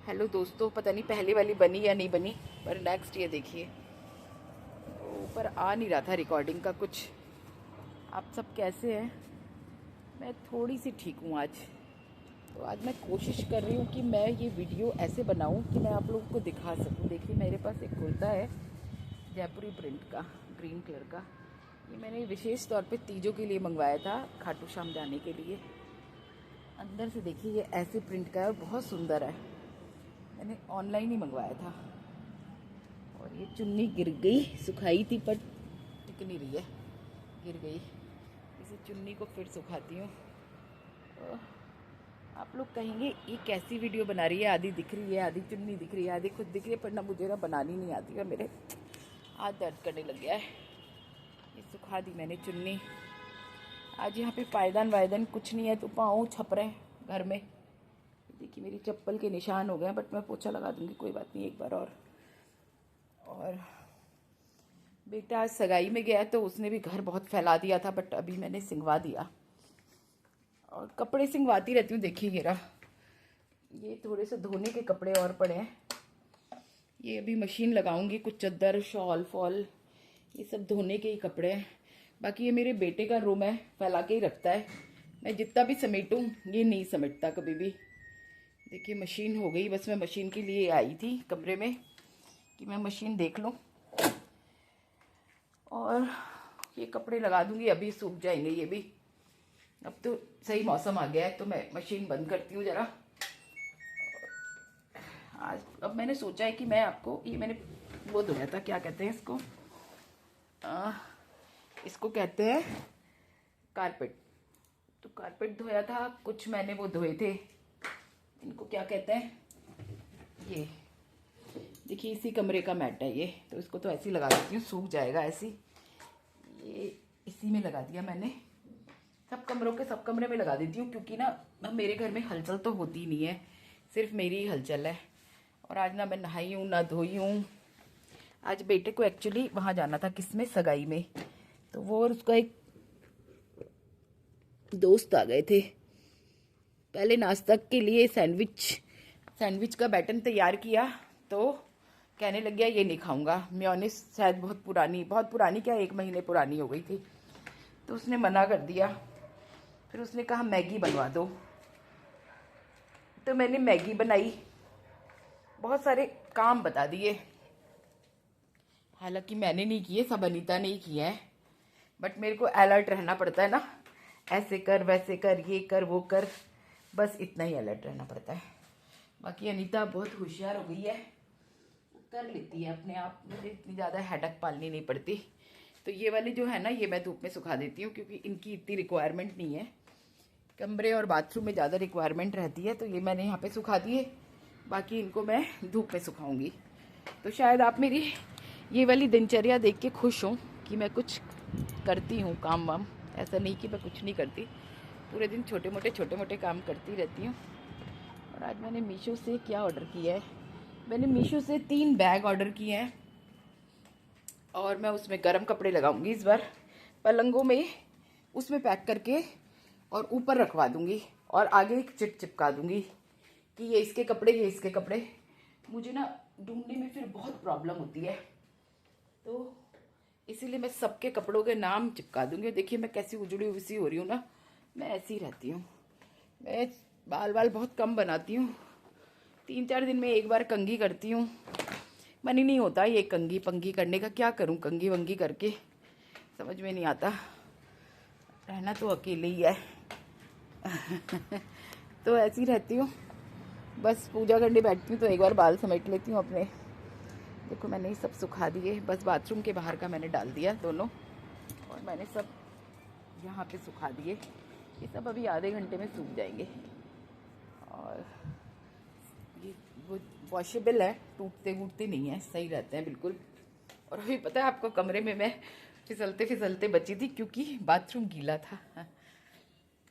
Hello दोस्तों, पता नहीं पहले वाली बनी या नहीं बनी, पर नेक्स्ट ये देखिए ऊपर आ नहीं रहा था रिकॉर्डिंग का कुछ। आप सब कैसे हैं? मैं थोड़ी सी ठीक हूँ आज। तो आज मैं कोशिश कर रही हूँ कि मैं ये वीडियो ऐसे बनाऊँ कि मैं आप लोगों को दिखा सकूँ। देखिए मेरे पास एक कुर्ता है जयपुरी प्रिंट का, ग्रीन कलर का। ये मैंने विशेष तौर पे तीजों के लिए मंगवाया था, खाटू श्याम जाने के लिए। अंदर से देखिए ये ऐसे प्रिंट का है और बहुत सुंदर है। मैंने ऑनलाइन ही मंगवाया था। और ये चुन्नी गिर गई, सुखाई थी पर टिक नहीं रही है, गिर गई। इसी चुन्नी को फिर सुखाती हूँ। तो आप लोग कहेंगे ये कैसी वीडियो बना रही है, आधी दिख रही है, आधी चुन्नी दिख रही है, आधी खुद दिख रही है, पर ना मुझे ना बनानी नहीं आती और मेरे हाथ दर्द करने लग गया है। ये सुखा दी मैंने चुन्नी। आज यहाँ पे पायदान वायदान कुछ नहीं है, तो पाँव छप रहे हैं घर में। देखिए मेरी चप्पल के निशान हो गए हैं, बट मैं पोछा लगा दूंगी, कोई बात नहीं, एक बार और बेटा आज सगाई में गया तो उसने भी घर बहुत फैला दिया था, बट अभी मैंने सिंगवा दिया। और कपड़े सिंगवाती रहती हूँ। देखिए ये थोड़े से धोने के कपड़े और पड़े हैं, ये अभी मशीन लगाऊंगी। कुछ चद्दर शॉल फॉल ये सब धोने के ही कपड़े हैं। बाकी ये मेरे बेटे का रूम है, फैला के ही रखता है। मैं जितना भी समेटूँ ये नहीं समेटता कभी भी। देखिए मशीन हो गई, बस मैं मशीन के लिए आई थी कमरे में कि मैं मशीन देख लूँ। और ये कपड़े लगा दूंगी, अभी सूख जाएंगे ये भी। अब तो सही मौसम आ गया है, तो मैं मशीन बंद करती हूँ ज़रा। आज अब मैंने सोचा है कि मैं आपको ये मैंने वो धोया था, क्या कहते हैं इसको, इसको कहते हैं कारपेट। तो कारपेट धोया था, कुछ मैंने वो धोए थे, इनको क्या कहते हैं, ये देखिए इसी कमरे का मैट है ये। तो इसको तो ऐसे ही लगा देती हूँ, सूख जाएगा ऐसी। ये इसी में लगा दिया मैंने, सब कमरे में लगा देती हूँ, क्योंकि ना मेरे घर में हलचल तो होती नहीं है, सिर्फ मेरी ही हलचल है। और आज ना मैं नहाई हूँ ना धोई हूँ। आज बेटे को एक्चुअली वहाँ जाना था, किसमें, सगाई में। तो वो और उसका एक दोस्त आ गए थे। पहले नाश्ता के लिए सैंडविच का बैटर तैयार किया, तो कहने लग गया ये नहीं खाऊंगा, मेयोनीज शायद बहुत पुरानी क्या 1 महीने पुरानी हो गई थी, तो उसने मना कर दिया। फिर उसने कहा मैगी बनवा दो, तो मैंने मैगी बनाई। बहुत सारे काम बता दिए, हालांकि मैंने नहीं किए, सब अनीता ने ही किए हैं, बट मेरे को अलर्ट रहना पड़ता है ना, ऐसे कर वैसे कर, ये कर वो कर, बस इतना ही अलर्ट रहना पड़ता है। बाकी अनीता बहुत होशियार हो गई है, कर लेती है अपने आप, मुझे इतनी ज़्यादा हेडक पालनी नहीं पड़ती। तो ये वाली जो है ना, ये मैं धूप में सुखा देती हूँ, क्योंकि इनकी इतनी रिक्वायरमेंट नहीं है। कमरे और बाथरूम में ज़्यादा रिक्वायरमेंट रहती है, तो ये मैंने यहाँ पे सुखा दिए, बाकी इनको मैं धूप में सुखाऊंगी। तो शायद आप मेरी ये वाली दिनचर्या देख के खुश हों कि मैं कुछ करती हूँ काम वाम। ऐसा नहीं कि मैं कुछ नहीं करती, पूरे दिन छोटे मोटे काम करती रहती हूँ। और आज मैंने मीशो से क्या ऑर्डर किया है, मैंने मीशो से 3 बैग ऑर्डर किए हैं, और मैं उसमें गर्म कपड़े लगाऊंगी इस बार, पलंगों में उसमें पैक करके, और ऊपर रखवा दूंगी, और आगे एक चिट चिपका दूंगी कि ये इसके कपड़े, ये इसके कपड़े। मुझे ना ढूंढने में फिर बहुत प्रॉब्लम होती है, तो इसीलिए मैं सबके कपड़ों के नाम चिपका दूंगी। देखिए मैं कैसी उजड़ी हुई सी हो रही हूँ ना, मैं ऐसी ही रहती हूँ। मैं बाल बहुत कम बनाती हूँ, 3-4 दिन में एक बार कंघी करती हूँ। मन ही नहीं होता ये कंघी पंघी करने का, क्या करूँ कंघी वंघी करके, समझ में नहीं आता। रहना तो अकेले ही है तो ऐसी रहती हूँ, बस पूजा करने बैठती हूँ तो एक बार बाल समेट लेती हूँ अपने। देखो मैंने ये सब सुखा दिए, बस बाथरूम के बाहर का मैंने डाल दिया दोनों, और मैंने सब यहाँ पे सुखा दिए। ये सब अभी आधे घंटे में सूख जाएंगे, और ये वो वॉशेबल है, टूटते वूटते नहीं है, सही रहते हैं बिल्कुल। और अभी पता है आपको, कमरे में मैं फिसलते फिसलते बची थी, क्योंकि बाथरूम गीला था,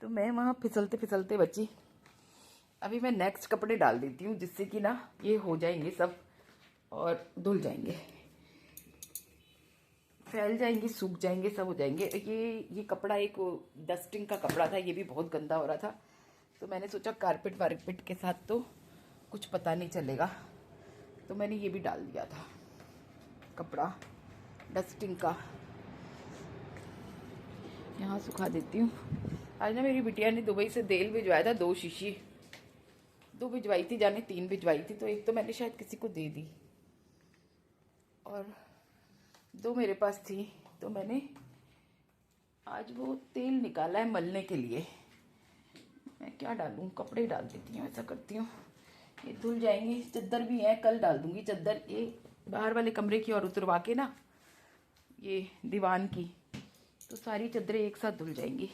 तो मैं वहाँ फिसलते फिसलते बची। अभी मैं नेक्स्ट कपड़े डाल देती हूँ, जिससे कि ना ये हो जाएंगे सब और धुल जाएंगे, फैल जाएंगे, सूख जाएंगे, सब हो जाएंगे। ये कपड़ा एक डस्टिंग का कपड़ा था, ये भी बहुत गंदा हो रहा था, तो मैंने सोचा कारपेट वारपेट के साथ तो कुछ पता नहीं चलेगा, तो मैंने ये भी डाल दिया था कपड़ा डस्टिंग का। यहाँ सुखा देती हूँ। आज ना मेरी बिटिया ने दुबई से तेल भिजवाया था, 2 शीशी, 2 भिजवाई थी, जाने 3 भिजवाई थी, तो एक तो मैंने शायद किसी को दे दी और 2 मेरे पास थी, तो मैंने आज वो तेल निकाला है मलने के लिए। मैं क्या डालूं, कपड़े डाल देती हूँ, ऐसा करती हूँ, ये धुल जाएंगी। चद्दर भी है, कल डाल दूंगी चद्दर, ये बाहर वाले कमरे की और उतरवा के ना ये दीवान की, तो सारी चद्दरें एक साथ धुल जाएंगी।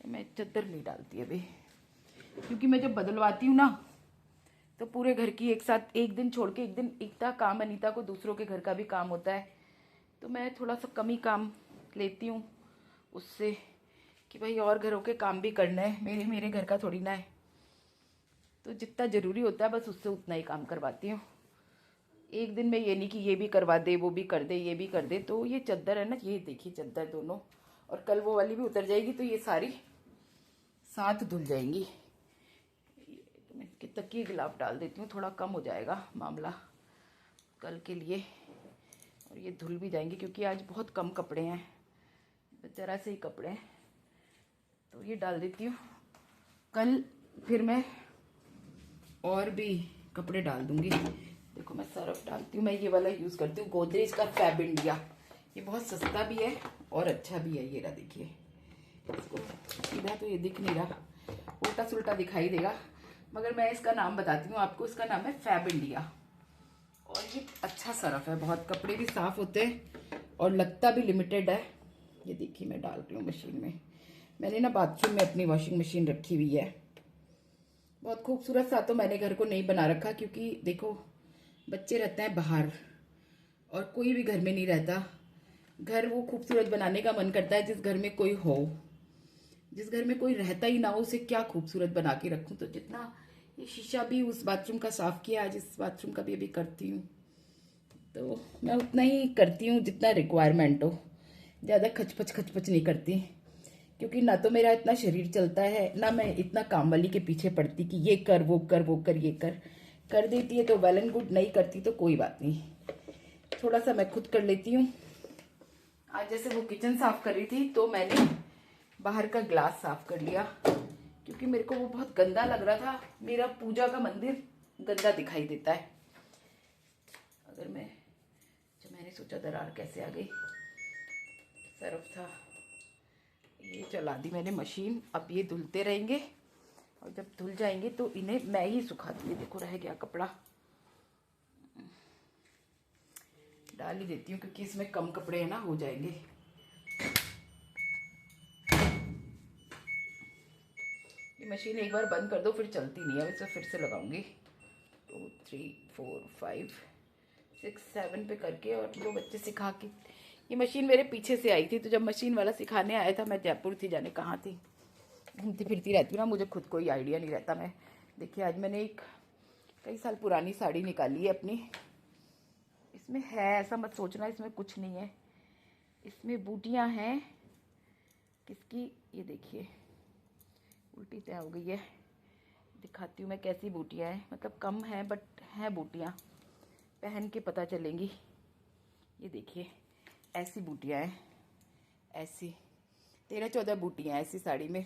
मैं चद्दर नहीं डालती अभी, क्योंकि मैं जब बदलवाती हूँ ना तो पूरे घर की एक साथ, एक दिन छोड़ के एक दिन, इतना काम अनीता को दूसरों के घर का भी काम होता है, तो मैं थोड़ा सा कम ही काम लेती हूँ उससे, कि भाई और घरों के काम भी करना है, मेरे घर का थोड़ी ना है, तो जितना ज़रूरी होता है बस उससे उतना ही काम करवाती हूँ। एक दिन में ये नहीं कि ये भी करवा दे, वो भी कर दे, ये भी कर दे। तो ये चद्दर है ना, ये देखिए चद्दर दोनों, और कल वो वाली भी उतर जाएगी, तो ये सारी साथ धुल जाएंगी। तो मैं इसके तकिए गिलाफ डाल देती हूँ, थोड़ा कम हो जाएगा मामला कल के लिए, और ये धुल भी जाएंगे, क्योंकि आज बहुत कम कपड़े हैं, ज़रा से ही कपड़े हैं, तो ये डाल देती हूँ। कल फिर मैं और भी कपड़े डाल दूँगी। देखो मैं सर्फ डालती हूँ, मैं ये वाला यूज़ करती हूँ, गोदरेज का फैब इंडिया, ये बहुत सस्ता भी है और अच्छा भी है। ये रहा देखिए, इसको सीधा तो ये दिख नहीं रहा, उल्टा सुल्टा दिखाई देगा, मगर मैं इसका नाम बताती हूँ आपको, इसका नाम है फैब इंडिया, और ये अच्छा सर्फ है, बहुत कपड़े भी साफ़ होते हैं और लगता भी लिमिटेड है। ये देखिए मैं डाल रही हूँ मशीन में, मैंने ना बाथरूम में अपनी वॉशिंग मशीन रखी हुई है, बहुत खूबसूरत सा, तो मैंने घर को नहीं बना रखा, क्योंकि देखो बच्चे रहते हैं बाहर और कोई भी घर में नहीं रहता। घर वो खूबसूरत बनाने का मन करता है जिस घर में कोई हो, जिस घर में कोई रहता ही ना हो उसे क्या खूबसूरत बना के रखूं। तो जितना ये शीशा भी उस बाथरूम का साफ़ किया, आज इस बाथरूम का भी अभी करती हूँ, तो मैं उतना ही करती हूँ जितना रिक्वायरमेंट हो, ज़्यादा खचपच नहीं करती, क्योंकि ना तो मेरा इतना शरीर चलता है, ना मैं इतना काम वाली के पीछे पड़ती कि ये कर वो कर वो कर, ये कर देती है तो वेल एंड गुड, नहीं करती तो कोई बात नहीं, थोड़ा सा मैं खुद कर लेती हूँ। आज जैसे वो किचन साफ कर रही थी, तो मैंने बाहर का ग्लास साफ कर लिया, क्योंकि मेरे को वो बहुत गंदा लग रहा था, मेरा पूजा का मंदिर गंदा दिखाई देता है। अगर मैंने सोचा दरार कैसे आ गई, सर्फ था, ये चला दी मैंने मशीन, अब ये धुलते रहेंगे, और जब धुल जाएंगे तो इन्हें मैं ही सुखा दूँगी। देखो रह गया कपड़ा, डाल ही देती हूँ, क्योंकि इसमें कम कपड़े हैं ना, हो जाएंगे। ये मशीन एक बार बंद कर दो फिर चलती नहीं है, इसे फिर से लगाऊंगी। 2 3 4 5 6 7 पे करके, और 2 बच्चे सिखा के, ये मशीन मेरे पीछे से आई थी, तो जब मशीन वाला सिखाने आया था, मैं जयपुर थी, जाने कहाँ थी, घूमती फिरती रहती हूँ ना, मुझे खुद कोई आइडिया नहीं रहता। मैं देखिए आज मैंने एक कई साल पुरानी साड़ी निकाली है अपनी, इसमें है, ऐसा मत सोचना इसमें कुछ नहीं है, इसमें बूटियाँ हैं किसकी, ये देखिए उल्टी तय हो गई है, दिखाती हूँ मैं कैसी बूटियाँ हैं, मतलब कम है बट हैं बूटियाँ, पहन के पता चलेंगी। ये देखिए ऐसी बूटियाँ हैं, ऐसी 13-14 बूटियाँ हैं ऐसी साड़ी में।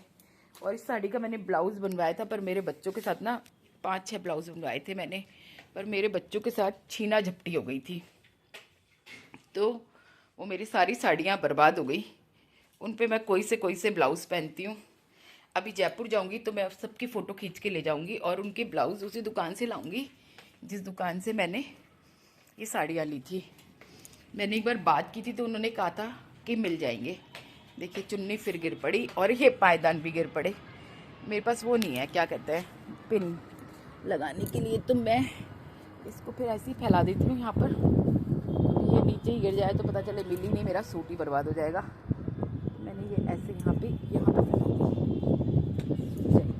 और इस साड़ी का मैंने ब्लाउज़ बनवाया था, पर मेरे बच्चों के साथ ना 5-6 ब्लाउज़ बनवाए थे मैंने, पर मेरे बच्चों के साथ छीना झपटी हो गई थी, तो वो मेरी सारी साड़ियाँ बर्बाद हो गई। उन पे मैं कोई से ब्लाउज़ पहनती हूँ। अभी जयपुर जाऊँगी तो मैं सबकी फ़ोटो खींच के ले जाऊँगी, और उनके ब्लाउज़ उसी दुकान से लाऊँगी जिस दुकान से मैंने ये साड़ियाँ ली थी। मैंने एक बार बात की थी तो उन्होंने कहा था कि मिल जाएंगे। देखिए चुन्नी फिर गिर पड़ी, और ये पायदान भी गिर पड़े। मेरे पास वो नहीं है, क्या कहते हैं, पिन लगाने के लिए, तो मैं इसको फिर ऐसे ही फैला देती हूँ यहाँ पर। ये नीचे ही गिर जाए तो पता चले मिली नहीं, मेरा सूट ही बर्बाद हो जाएगा। मैंने ये ऐसे यहाँ पे फैला दी,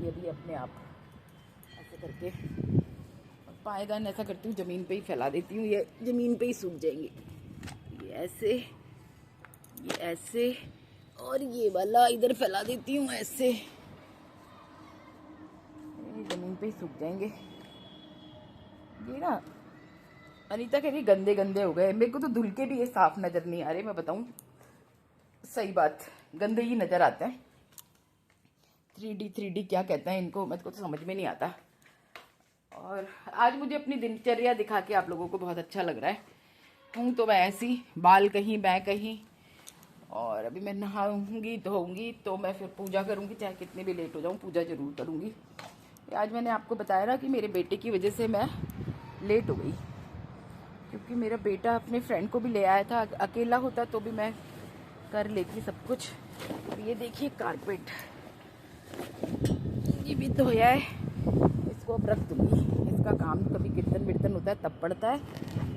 अभी अपने आप ऐसे करके। और पायदान ऐसा करती हूँ ज़मीन पे ही फैला देती हूँ, ये ज़मीन पे ही सूख जाएंगे। ये ऐसे और ये वाला इधर फैला देती हूँ ऐसे, ज़मीन पे ही सूख जाएंगे। ये ना अनीता कह रही गंदे गंदे हो गए, मेरे को तो धुल के भी ये साफ नजर नहीं आ रहे। मैं बताऊं सही बात, गंदे ही नजर आते हैं। 3D क्या कहते हैं इनको, मेरे को तो समझ में नहीं आता। और आज मुझे अपनी दिनचर्या दिखा के आप लोगों को बहुत अच्छा लग रहा है। हूँ तो मैं ऐसी, बाल कहीं मैं कहीं, और अभी मैं नहाऊंगी धोऊंगी तो मैं फिर पूजा करूंगी, चाहे कितने भी लेट हो जाऊं पूजा जरूर करूंगी। आज मैंने आपको बताया ना कि मेरे बेटे की वजह से मैं लेट हो गई, क्योंकि मेरा बेटा अपने फ्रेंड को भी ले आया था। अकेला होता तो भी मैं कर लेती सब कुछ। अब ये देखिए कारपेट, ये भी धोया है, इसको अब रख दूंगी। इसका काम कभी कीर्तन विर्तन होता है तब पड़ता है,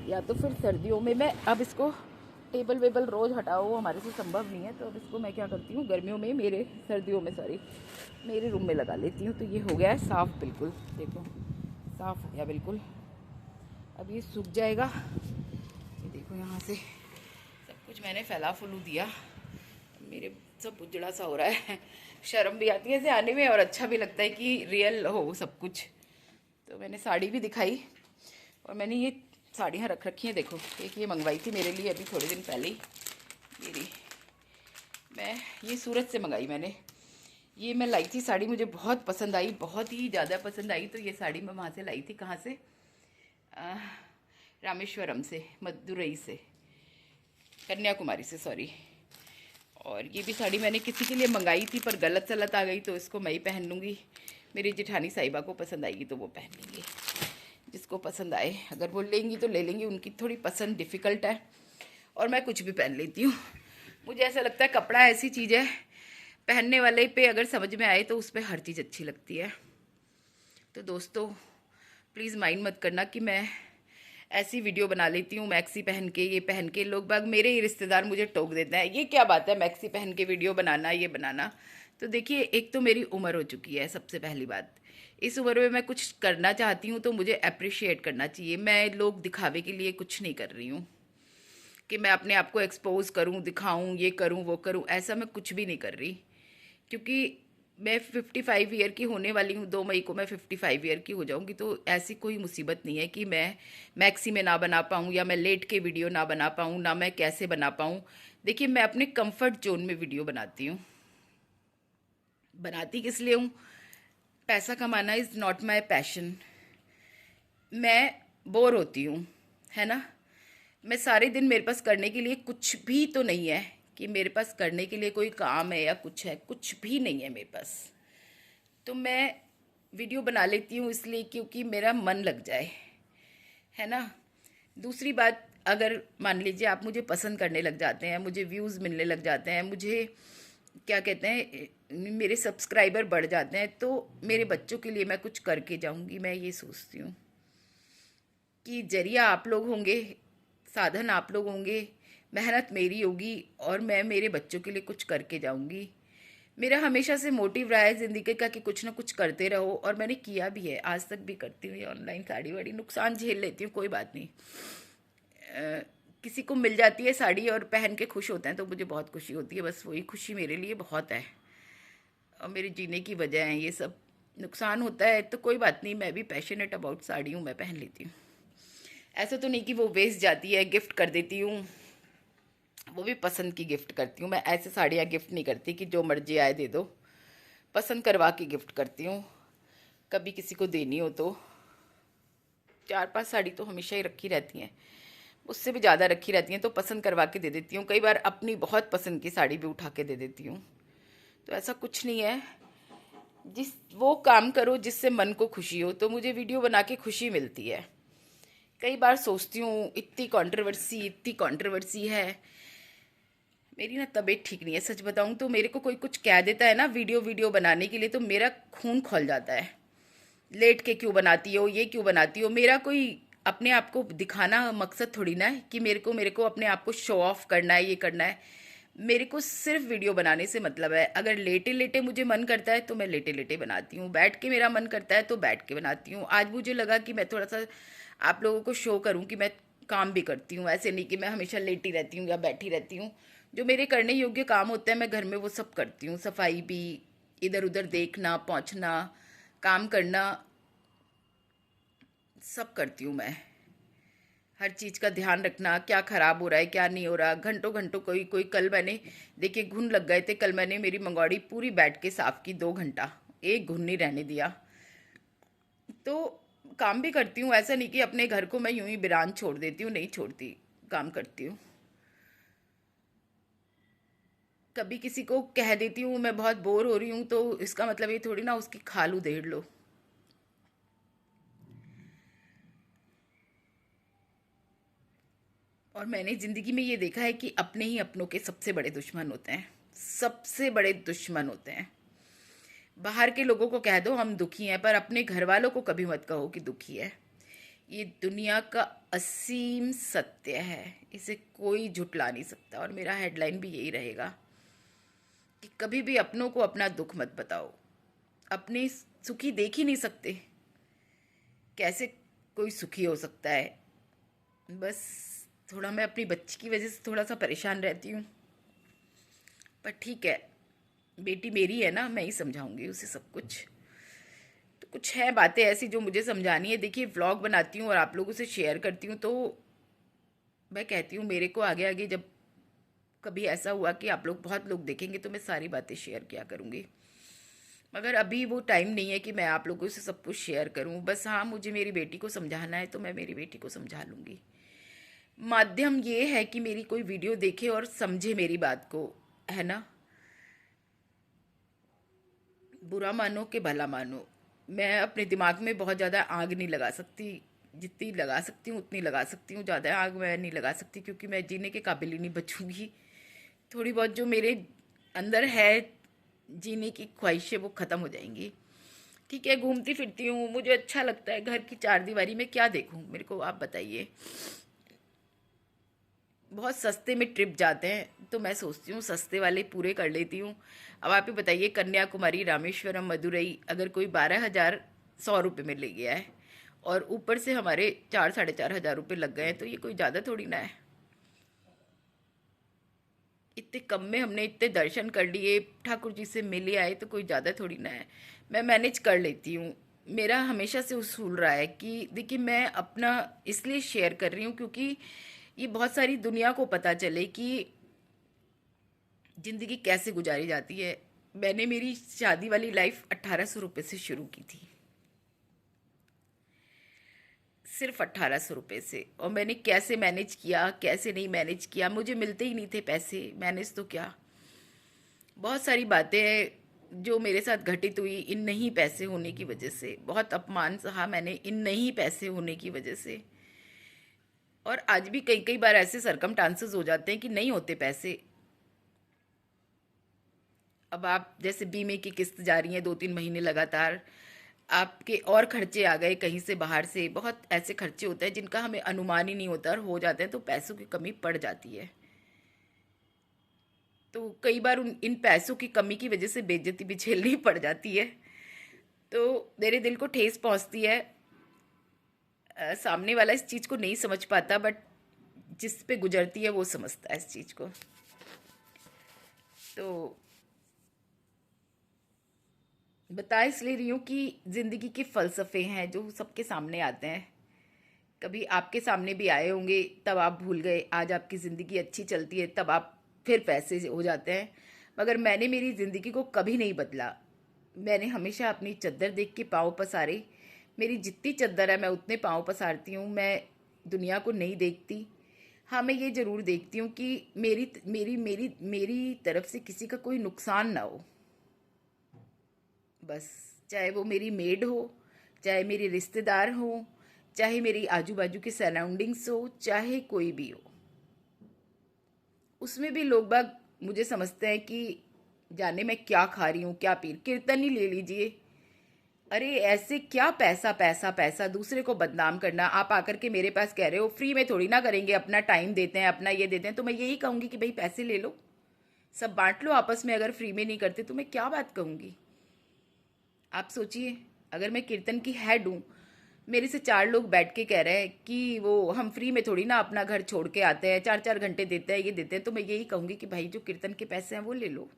या तो फिर सर्दियों में। मैं अब इसको टेबल वेबल रोज़ हटाओ हमारे से संभव नहीं है, तो अब इसको मैं क्या करती हूँ गर्मियों में, सर्दियों में सॉरी, मेरे रूम में लगा लेती हूँ। तो ये हो गया है साफ़, बिल्कुल देखो साफ़ हो गया बिल्कुल। अब ये सूख जाएगा। ये देखो यहाँ से सब कुछ मैंने फैला फुलू दिया, मेरे सब उजड़ा सा हो रहा है। शर्म भी आती है ऐसे आने में, और अच्छा भी लगता है कि रियल हो सब कुछ। तो मैंने साड़ी भी दिखाई, और मैंने ये साड़ियाँ रख रखी हैं। देखो एक ये मंगवाई थी मेरे लिए अभी थोड़े दिन पहले ही, मेरी मैं ये सूरत से मंगाई मैंने। ये मैं लाई थी साड़ी, मुझे बहुत पसंद आई, बहुत ही ज़्यादा पसंद आई। तो ये साड़ी मैं वहाँ से लाई थी, कहाँ से, रामेश्वरम से, मदुरई से, कन्याकुमारी से सॉरी। और ये भी साड़ी मैंने किसी के लिए मंगाई थी पर गलत सलत आ गई, तो इसको मैं ही पहन लूँगी। मेरी जेठानी साहिबा को पसंद आएगी तो वो पहन लेंगे, जिसको पसंद आए। अगर वो लेंगी तो ले लेंगी, उनकी थोड़ी पसंद डिफ़िकल्ट है, और मैं कुछ भी पहन लेती हूँ। मुझे ऐसा लगता है कपड़ा ऐसी चीज़ है, पहनने वाले पे अगर समझ में आए तो उस पर हर चीज़ अच्छी लगती है। तो दोस्तों प्लीज़ माइंड मत करना कि मैं ऐसी वीडियो बना लेती हूँ मैक्सी पहन के, ये पहन के। लोग बाग मेरे ही रिश्तेदार मुझे टोक देते हैं, ये क्या बात है मैक्सी पहन के वीडियो बनाना, ये बनाना। तो देखिए एक तो मेरी उम्र हो चुकी है, सबसे पहली बात। इस उम्र में मैं कुछ करना चाहती हूँ तो मुझे अप्रिशिएट करना चाहिए। मैं लोग दिखावे के लिए कुछ नहीं कर रही हूँ कि मैं अपने आप को एक्सपोज करूँ, दिखाऊँ, ये करूँ वो करूँ, ऐसा मैं कुछ भी नहीं कर रही। क्योंकि मैं 55 ईयर की होने वाली हूँ, 2 मई को मैं 55 ईयर की हो जाऊँगी। तो ऐसी कोई मुसीबत नहीं है कि मैं मैक्सी में ना बना पाऊँ, या मैं लेट के वीडियो ना बना पाऊँ, ना मैं कैसे बना पाऊँ। देखिए मैं अपने कंफर्ट जोन में वीडियो बनाती हूँ। बनाती किस लिए हूँ, पैसा कमाना इज़ नॉट माई पैशन। मैं बोर होती हूँ, है ना। मैं सारे दिन, मेरे पास करने के लिए कुछ भी तो नहीं है, कि मेरे पास करने के लिए कोई काम है या कुछ है, कुछ भी नहीं है मेरे पास। तो मैं वीडियो बना लेती हूँ इसलिए क्योंकि मेरा मन लग जाए, है ना। दूसरी बात, अगर मान लीजिए आप मुझे पसंद करने लग जाते हैं, मुझे व्यूज़ मिलने लग जाते हैं, मुझे क्या कहते हैं मेरे सब्सक्राइबर बढ़ जाते हैं, तो मेरे बच्चों के लिए मैं कुछ करके जाऊँगी। मैं ये सोचती हूँ कि जरिया आप लोग होंगे, साधन आप लोग होंगे, मेहनत मेरी होगी, और मैं मेरे बच्चों के लिए कुछ करके जाऊंगी। मेरा हमेशा से मोटिव रहा है ज़िंदगी का कि कुछ ना कुछ करते रहो, और मैंने किया भी है, आज तक भी करती हूँ। ये ऑनलाइन साड़ी वाड़ी नुकसान झेल लेती हूँ, कोई बात नहीं। किसी को मिल जाती है साड़ी और पहन के खुश होते हैं तो मुझे बहुत खुशी होती है, बस वही खुशी मेरे लिए बहुत है, और मेरे जीने की वजह है ये सब। नुकसान होता है तो कोई बात नहीं, मैं भी पैशनेट अबाउट साड़ी हूँ, मैं पहन लेती हूँ। ऐसा तो नहीं कि वो वेस्ट जाती है, गिफ्ट कर देती हूँ, वो भी पसंद की गिफ्ट करती हूँ। मैं ऐसे साड़ियाँ गिफ्ट नहीं करती कि जो मर्जी आए दे दो, पसंद करवा के गिफ्ट करती हूँ। कभी किसी को देनी हो तो 4-5 साड़ी तो हमेशा ही रखी रहती हैं, उससे भी ज़्यादा रखी रहती हैं, तो पसंद करवा के दे देती हूँ। कई बार अपनी बहुत पसंद की साड़ी भी उठा के दे देती हूँ। तो ऐसा कुछ नहीं है, जिस वो काम करो जिससे मन को खुशी हो। तो मुझे वीडियो बना के खुशी मिलती है। कई बार सोचती हूँ इतनी कंट्रोवर्सी है। मेरी ना तबीयत ठीक नहीं है, सच बताऊँ तो। मेरे को कोई कुछ कह देता है ना वीडियो बनाने के लिए, तो मेरा खून खौल जाता है। लेट के क्यों बनाती हो, ये क्यों बनाती हो। मेरा कोई अपने आप को दिखाना मकसद थोड़ी ना है कि मेरे को अपने आप को शो ऑफ करना है, ये करना है। मेरे को सिर्फ वीडियो बनाने से मतलब है। अगर लेटे लेटे मुझे मन करता है तो मैं लेटे लेटे बनाती हूँ, बैठ के मेरा मन करता है तो बैठ के बनाती हूँ। आज मुझे लगा कि मैं थोड़ा सा आप लोगों को शो करूँ कि मैं काम भी करती हूँ, ऐसे नहीं कि मैं हमेशा लेटी रहती हूँ या बैठी रहती हूँ। जो मेरे करने योग्य काम होते हैं मैं घर में वो सब करती हूँ। सफाई भी, इधर उधर देखना, पहुँचना, काम करना, सब करती हूँ मैं। हर चीज़ का ध्यान रखना, क्या ख़राब हो रहा है क्या नहीं हो रहा। घंटों घंटों कोई कोई कल मैंने, देखिए घुन लग गए थे, कल मैंने मेरी मंगौड़ी पूरी बैठ के साफ़ की 2 घंटा, एक घुन नहीं रहने दिया। तो काम भी करती हूँ, ऐसा नहीं कि अपने घर को मैं यूं ही वीरान छोड़ देती हूँ, नहीं छोड़ती, काम करती हूँ। कभी किसी को कह देती हूँ मैं बहुत बोर हो रही हूँ, तो इसका मतलब ये थोड़ी ना उसकी खाल उधेड़ लो। और मैंने ज़िंदगी में ये देखा है कि अपने ही अपनों के सबसे बड़े दुश्मन होते हैं, सबसे बड़े दुश्मन होते हैं। बाहर के लोगों को कह दो हम दुखी हैं, पर अपने घर वालों को कभी मत कहो कि दुखी है। ये दुनिया का असीम सत्य है, इसे कोई झुटला नहीं सकता। और मेरा हेडलाइन भी यही रहेगा कि कभी भी अपनों को अपना दुख मत बताओ। अपने सुखी देख ही नहीं सकते, कैसे कोई सुखी हो सकता है। बस थोड़ा मैं अपनी बच्ची की वजह से थोड़ा सा परेशान रहती हूँ, पर ठीक है, बेटी मेरी है ना, मैं ही समझाऊंगी उसे सब कुछ। तो कुछ है बातें ऐसी जो मुझे समझानी है। देखिए व्लॉग बनाती हूँ और आप लोगों से शेयर करती हूँ, तो मैं कहती हूँ मेरे को आगे आगे जब कभी ऐसा हुआ कि आप लोग बहुत लोग देखेंगे तो मैं सारी बातें शेयर किया करूँगी। मगर अभी वो टाइम नहीं है कि मैं आप लोगों से सब कुछ शेयर करूँ। बस हाँ, मुझे मेरी बेटी को समझाना है तो मैं मेरी बेटी को समझा लूँगी। माध्यम ये है कि मेरी कोई वीडियो देखे और समझे मेरी बात को, है ना। बुरा मानो कि भला मानो, मैं अपने दिमाग में बहुत ज़्यादा आग नहीं लगा सकती। जितनी लगा सकती हूँ उतनी लगा सकती हूँ, ज़्यादा आग मैं नहीं लगा सकती, क्योंकि मैं जीने के काबिल ही नहीं बचूंगी। थोड़ी बहुत जो मेरे अंदर है जीने की ख्वाहिशें, वो ख़त्म हो जाएंगी। ठीक है, घूमती फिरती हूँ, मुझे अच्छा लगता है। घर की चार दीवारी में क्या देखूँ, मेरे को आप बताइए। बहुत सस्ते में ट्रिप जाते हैं तो मैं सोचती हूँ सस्ते वाले पूरे कर लेती हूँ। अब आप ही बताइए, कन्याकुमारी, रामेश्वरम, मदुरई अगर कोई 12,000 100 रुपये में ले गया है और ऊपर से हमारे 4-4,500 रुपये लग गए हैं, तो ये कोई ज़्यादा थोड़ी ना है। इतने कम में हमने इतने दर्शन कर लिए, ठाकुर जी से मिले आए, तो कोई ज़्यादा थोड़ी ना है। मैं मैनेज कर लेती हूँ। मेरा हमेशा से उसूल रहा है कि देखिए मैं अपना इसलिए शेयर कर रही हूँ क्योंकि ये बहुत सारी दुनिया को पता चले कि ज़िंदगी कैसे गुजारी जाती है। मैंने मेरी शादी वाली लाइफ 1,800 रुपये से शुरू की थी, सिर्फ 1,800 रुपये से। और मैंने कैसे मैनेज किया, कैसे नहीं मैनेज किया, मुझे मिलते ही नहीं थे पैसे, मैनेज तो क्या। बहुत सारी बातें हैं जो मेरे साथ घटित हुई इन नहीं पैसे होने की वजह से। बहुत अपमान सहा मैंने इन नहीं पैसे होने की वजह से। और आज भी कई कई बार ऐसे सरकमस्टांसेस हो जाते हैं कि नहीं होते पैसे। अब आप जैसे बीमे की किस्त जा रही है 2-3 महीने लगातार, आपके और खर्चे आ गए कहीं से बाहर से। बहुत ऐसे खर्चे होते हैं जिनका हमें अनुमान ही नहीं होता, और हो जाते हैं तो पैसों की कमी पड़ जाती है। तो कई बार उन इन पैसों की कमी की वजह से बेइज्जती भी झेलनी पड़ जाती है। तो मेरे दिल को ठेस पहुंचती है। सामने वाला इस चीज़ को नहीं समझ पाता, बट जिस पे गुजरती है वो समझता है इस चीज़ को। तो बता इसलिए रही हूँ कि ज़िंदगी के फ़लसफ़े हैं जो सबके सामने आते हैं। कभी आपके सामने भी आए होंगे, तब आप भूल गए। आज आपकी ज़िंदगी अच्छी चलती है तब आप फिर पैसे हो जाते हैं। मगर मैंने मेरी ज़िंदगी को कभी नहीं बदला। मैंने हमेशा अपनी चद्दर देख के पाँव पसारे। मेरी जितनी चद्दर है मैं उतने पाँव पसारती हूँ। मैं दुनिया को नहीं देखती। हाँ, मैं ये ज़रूर देखती हूँ कि मेरी मेरी मेरी मेरी तरफ से किसी का कोई नुकसान ना हो। बस, चाहे वो मेरी मेड हो, चाहे मेरे रिश्तेदार हो, चाहे मेरी आजू बाजू की सराउंडिंग्स हो, चाहे कोई भी हो, उसमें भी लोग बाग मुझे समझते हैं कि जाने मैं क्या खा रही हूँ, क्या पी। कीर्तन ही ले लीजिए। अरे ऐसे क्या पैसा पैसा पैसा, दूसरे को बदनाम करना। आप आकर के मेरे पास कह रहे हो फ्री में थोड़ी ना करेंगे, अपना टाइम देते हैं, अपना ये देते हैं, तो मैं यही कहूँगी कि भाई पैसे ले लो, सब बांट लो आपस में। अगर फ्री में नहीं करते तो मैं क्या बात कहूँगी। आप सोचिए, अगर मैं कीर्तन की हेड हूँ, मेरे से 4 लोग बैठ के कह रहे हैं कि वो हम फ्री में थोड़ी ना अपना घर छोड़ के आते हैं, 4-4 घंटे देते हैं, ये देते हैं, तो मैं यही कहूँगी कि भाई जो कीर्तन के पैसे हैं वो ले लो।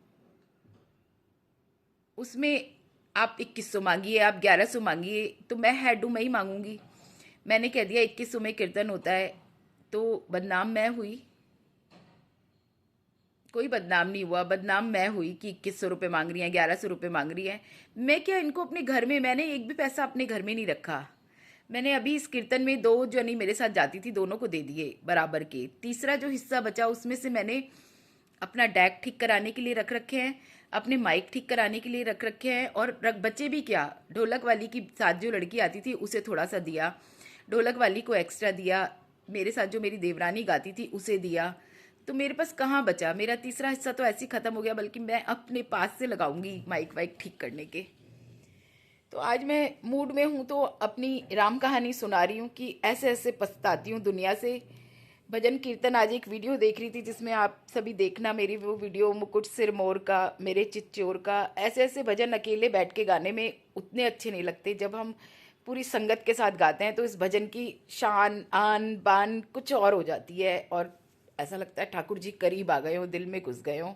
उसमें आप 2,100 मांगिए, आप 1,100 मांगिए, तो मैं हेड हूँ, मैं ही मांगूंगी। मैंने कह दिया 2100 में कीर्तन होता है, तो बदनाम मैं हुई? कोई बदनाम नहीं हुआ। बदनाम मैं हुई कि 2100 रुपये मांग रही हैं, 1100 रुपये मांग रही हैं। मैं क्या इनको अपने घर में, मैंने एक भी पैसा अपने घर में नहीं रखा। मैंने अभी इस कीर्तन में 2 जनी मेरे साथ जाती थी, दोनों को दे दिए बराबर के। तीसरा जो हिस्सा बचा उसमें से मैंने अपना डैक ठीक कराने के लिए रख रखे हैं, अपने माइक ठीक कराने के लिए रख रखे हैं, और बचे भी क्या, ढोलक वाली की साथ जो लड़की आती थी उसे थोड़ा सा दिया, ढोलक वाली को एक्स्ट्रा दिया, मेरे साथ जो मेरी देवरानी गाती थी उसे दिया। तो मेरे पास कहाँ बचा? मेरा तीसरा हिस्सा तो ऐसे ही खत्म हो गया, बल्कि मैं अपने पास से लगाऊंगी माइक वाइक ठीक करने के। तो आज मैं मूड में हूँ तो अपनी राम कहानी सुना रही हूँ कि ऐसे ऐसे पछताती हूँ दुनिया से। भजन कीर्तन, आज एक वीडियो देख रही थी जिसमें आप सभी देखना मेरी वो वीडियो, मुकुट सिरमौर का, मेरे चिच्चोर का। ऐसे ऐसे भजन अकेले बैठ के गाने में उतने अच्छे नहीं लगते, जब हम पूरी संगत के साथ गाते हैं तो इस भजन की शान आन बान कुछ और हो जाती है, और ऐसा लगता है ठाकुर जी करीब आ गए हों, दिल में घुस गए हों।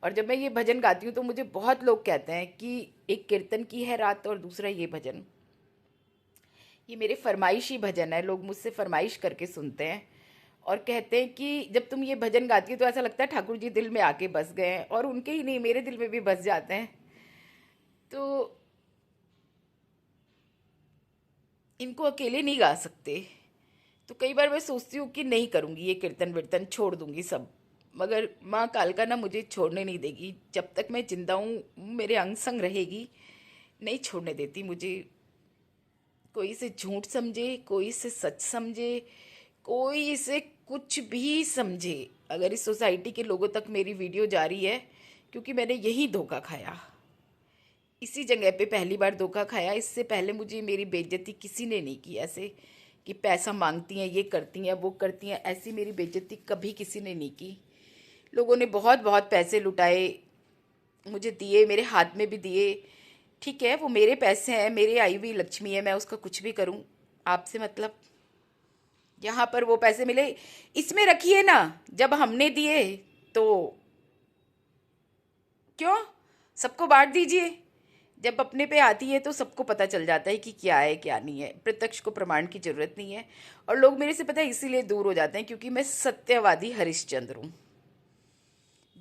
और जब मैं ये भजन गाती हूँ तो मुझे बहुत लोग कहते हैं कि एक कीर्तन की है रात और दूसरा ये भजन। ये मेरे फरमाइशी भजन है, लोग मुझसे फरमाइश करके सुनते हैं और कहते हैं कि जब तुम ये भजन गाती हो तो ऐसा लगता है ठाकुर जी दिल में आके बस गए हैं, और उनके ही नहीं मेरे दिल में भी बस जाते हैं। तो इनको अकेले नहीं गा सकते। तो कई बार मैं सोचती हूँ कि नहीं करूँगी ये कीर्तन वीर्तन, छोड़ दूँगी सब। मगर माँ कालका ना मुझे छोड़ने नहीं देगी, जब तक मैं जिंदा हूँ मेरे अंग संग रहेगी, नहीं छोड़ने देती मुझे। कोई इसे झूठ समझे, कोई इसे सच समझे, कोई इसे कुछ भी समझे, अगर इस सोसाइटी के लोगों तक मेरी वीडियो जा रही है, क्योंकि मैंने यही धोखा खाया, इसी जगह पे पहली बार धोखा खाया। इससे पहले मुझे मेरी बेइज्जती किसी ने नहीं की ऐसे कि पैसा मांगती हैं, ये करती हैं, वो करती हैं, ऐसी मेरी बेइज्जती कभी किसी ने नहीं की। लोगों ने बहुत बहुत पैसे लुटाए, मुझे दिए, मेरे हाथ में भी दिए। ठीक है, वो मेरे पैसे हैं, मेरी आई हुई लक्ष्मी है, मैं उसका कुछ भी करूं, आपसे मतलब? यहाँ पर वो पैसे मिले, इसमें रखिए ना, जब हमने दिए तो क्यों, सबको बांट दीजिए। जब अपने पे आती है तो सबको पता चल जाता है कि क्या है क्या नहीं है, प्रत्यक्ष को प्रमाण की जरूरत नहीं है। और लोग मेरे से पता है इसीलिए दूर हो जाते हैं क्योंकि मैं सत्यवादी हरिश्चंद्र हूँ,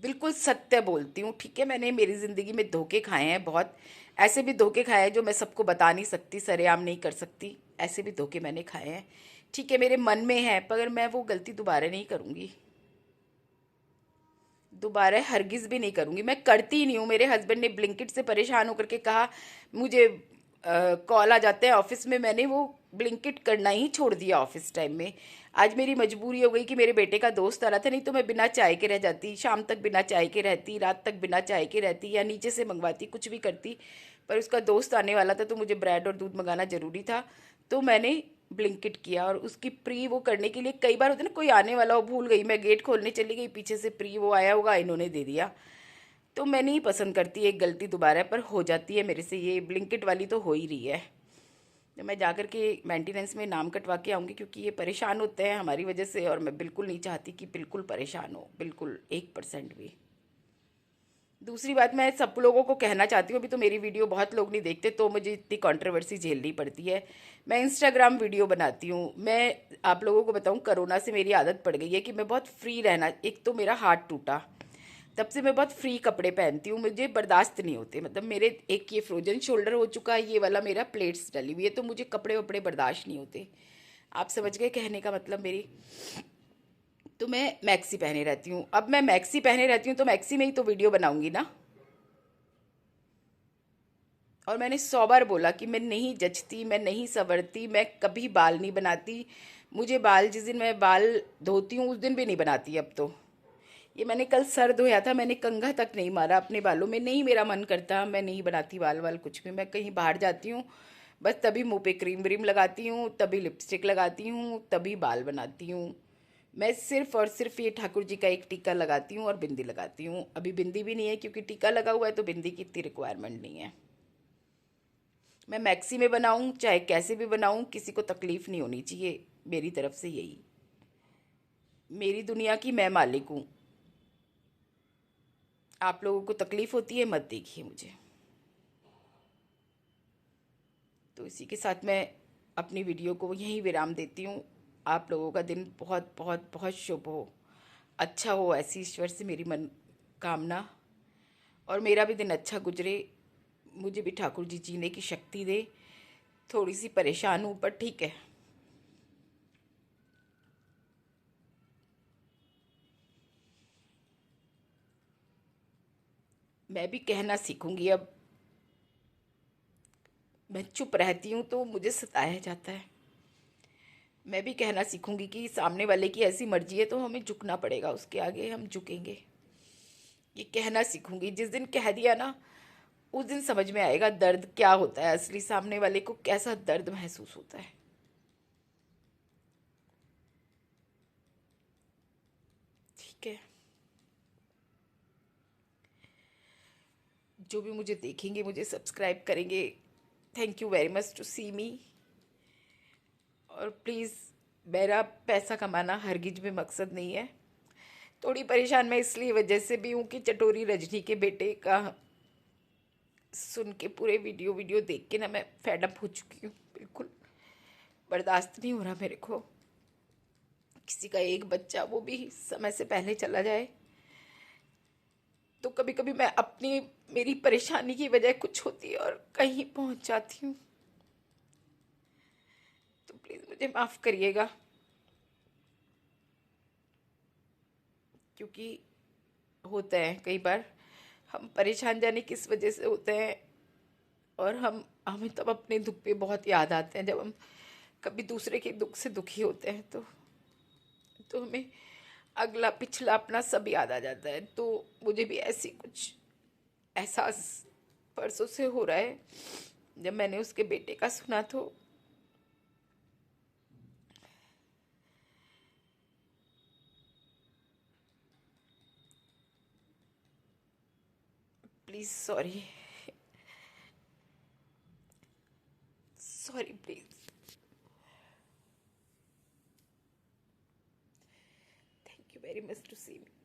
बिल्कुल सत्य बोलती हूँ। ठीक है, मैंने मेरी ज़िंदगी में धोखे खाए हैं बहुत, ऐसे भी धोखे खाए हैं जो मैं सबको बता नहीं सकती, सरेआम नहीं कर सकती, ऐसे भी धोखे मैंने खाए हैं। ठीक है, मेरे मन में है, पर मैं वो गलती दोबारा नहीं करूँगी, दोबारा हरगिज़ भी नहीं करूँगी। मैं करती ही नहीं हूँ। मेरे हस्बैंड ने ब्लिंकिट से परेशान होकर के कहा, मुझे कॉल आ जाते हैं ऑफिस में, मैंने वो ब्लिंकिट करना ही छोड़ दिया ऑफिस टाइम में। आज मेरी मजबूरी हो गई कि मेरे बेटे का दोस्त आ रहा था, नहीं तो मैं बिना चाय के रह जाती, शाम तक बिना चाय के रहती, रात तक बिना चाय के रहती, या नीचे से मंगवाती, कुछ भी करती। पर उसका दोस्त आने वाला था तो मुझे ब्रेड और दूध मंगाना ज़रूरी था, तो मैंने ब्लिंकिट किया। और उसकी प्री वो करने के लिए, कई बार होता है ना कोई आने वाला हो, भूल गई, मैं गेट खोलने चली गई, पीछे से प्री वो आया होगा, इन्होंने दे दिया। तो मैं नहीं पसंद करती एक गलती दोबारा, पर हो जाती है मेरे से, ये ब्लिंकिट वाली तो हो ही रही है। तो मैं जाकर के मेंटेनेंस में नाम कटवा के आऊँगी, क्योंकि ये परेशान होते हैं हमारी वजह से, और मैं बिल्कुल नहीं चाहती कि बिल्कुल परेशान हो, बिल्कुल 1% भी। दूसरी बात, मैं सब लोगों को कहना चाहती हूँ, अभी तो मेरी वीडियो बहुत लोग नहीं देखते तो मुझे इतनी कंट्रोवर्सी झेलनी पड़ती है। मैं इंस्टाग्राम वीडियो बनाती हूँ। मैं आप लोगों को बताऊँ, कोरोना से मेरी आदत पड़ गई है कि मैं बहुत फ्री रहना, एक तो मेरा हाथ टूटा, तब से मैं बहुत फ्री कपड़े पहनती हूँ, मुझे बर्दाश्त नहीं होते। मतलब मेरे एक ये फ्रोजन शोल्डर हो चुका है, ये वाला मेरा प्लेट्स डली हुई है, तो मुझे कपड़े वपड़े बर्दाश्त नहीं होते। आप समझ गए कहने का मतलब मेरी? तो मैं मैक्सी पहने रहती हूँ। अब मैं मैक्सी पहने रहती हूँ तो मैक्सी में ही तो वीडियो बनाऊंगी ना। और मैंने 100 बार बोला कि मैं नहीं जचती, मैं नहीं संवरती, मैं कभी बाल नहीं बनाती। मुझे बाल, जिस दिन मैं बाल धोती हूँ उस दिन भी नहीं बनाती अब तो। ये मैंने कल सर धोया था, मैंने कंघा तक नहीं मारा अपने बालों में, नहीं मेरा मन करता, मैं नहीं बनाती बाल वाल कुछ भी। मैं कहीं बाहर जाती हूँ बस तभी मुंह पे क्रीम व्रीम लगाती हूँ, तभी लिपस्टिक लगाती हूँ, तभी बाल बनाती हूँ। मैं सिर्फ और सिर्फ ये ठाकुर जी का एक टीका लगाती हूँ और बिंदी लगाती हूँ। अभी बिंदी भी नहीं है क्योंकि टीका लगा हुआ है, तो बिंदी की इतनी रिक्वायरमेंट नहीं है। मैं मैक्सी में बनाऊँ चाहे कैसे भी बनाऊँ, किसी को तकलीफ़ नहीं होनी चाहिए, मेरी तरफ से यही। मेरी दुनिया की मैं मालिक हूँ, आप लोगों को तकलीफ़ होती है मत देखिए मुझे। तो इसी के साथ मैं अपनी वीडियो को यहीं विराम देती हूँ। आप लोगों का दिन बहुत बहुत बहुत शुभ हो, अच्छा हो, ऐसी ईश्वर से मेरी मन कामना। और मेरा भी दिन अच्छा गुजरे, मुझे भी ठाकुर जी जीने की शक्ति दे। थोड़ी सी परेशान हूँ पर ठीक है। मैं भी कहना सीखूंगी अब। मैं चुप रहती हूँ तो मुझे सताया जाता है। मैं भी कहना सीखूंगी कि सामने वाले की ऐसी मर्जी है तो हमें झुकना पड़ेगा, उसके आगे हम झुकेंगे। ये कहना सीखूंगी। जिस दिन कह दिया ना, उस दिन समझ में आएगा दर्द क्या होता है असली, सामने वाले को कैसा दर्द महसूस होता है। ठीक है। जो भी मुझे देखेंगे, मुझे सब्सक्राइब करेंगे, thank you very much to see me. और प्लीज़, मेरा पैसा कमाना हरगिज में मकसद नहीं है। थोड़ी परेशान मैं इसलिए वजह से भी हूँ कि चटोरी रजनी के बेटे का सुन के पूरे वीडियो वीडियो देख के ना मैं फेडअप हो चुकी हूँ। बिल्कुल बर्दाश्त नहीं हो रहा मेरे को। किसी का एक बच्चा, वो भी समय से पहले चला जाए, तो कभी कभी मैं अपनी, मेरी परेशानी की वजह कुछ होती है और कहीं पहुंच जाती हूँ। तो प्लीज़ मुझे माफ़ करिएगा, क्योंकि होता है कई बार हम परेशान जाने किस वजह से होते हैं। और हमें तब अपने दुख पे बहुत याद आते हैं, जब हम कभी दूसरे के दुख से दुखी होते हैं तो हमें अगला पिछला अपना सब याद आ जाता है। तो मुझे भी ऐसी कुछ एहसास परसों से हो रहा है। जब मैंने उसके बेटे का सुना तो please sorry, sorry please. Thank you very much to see me.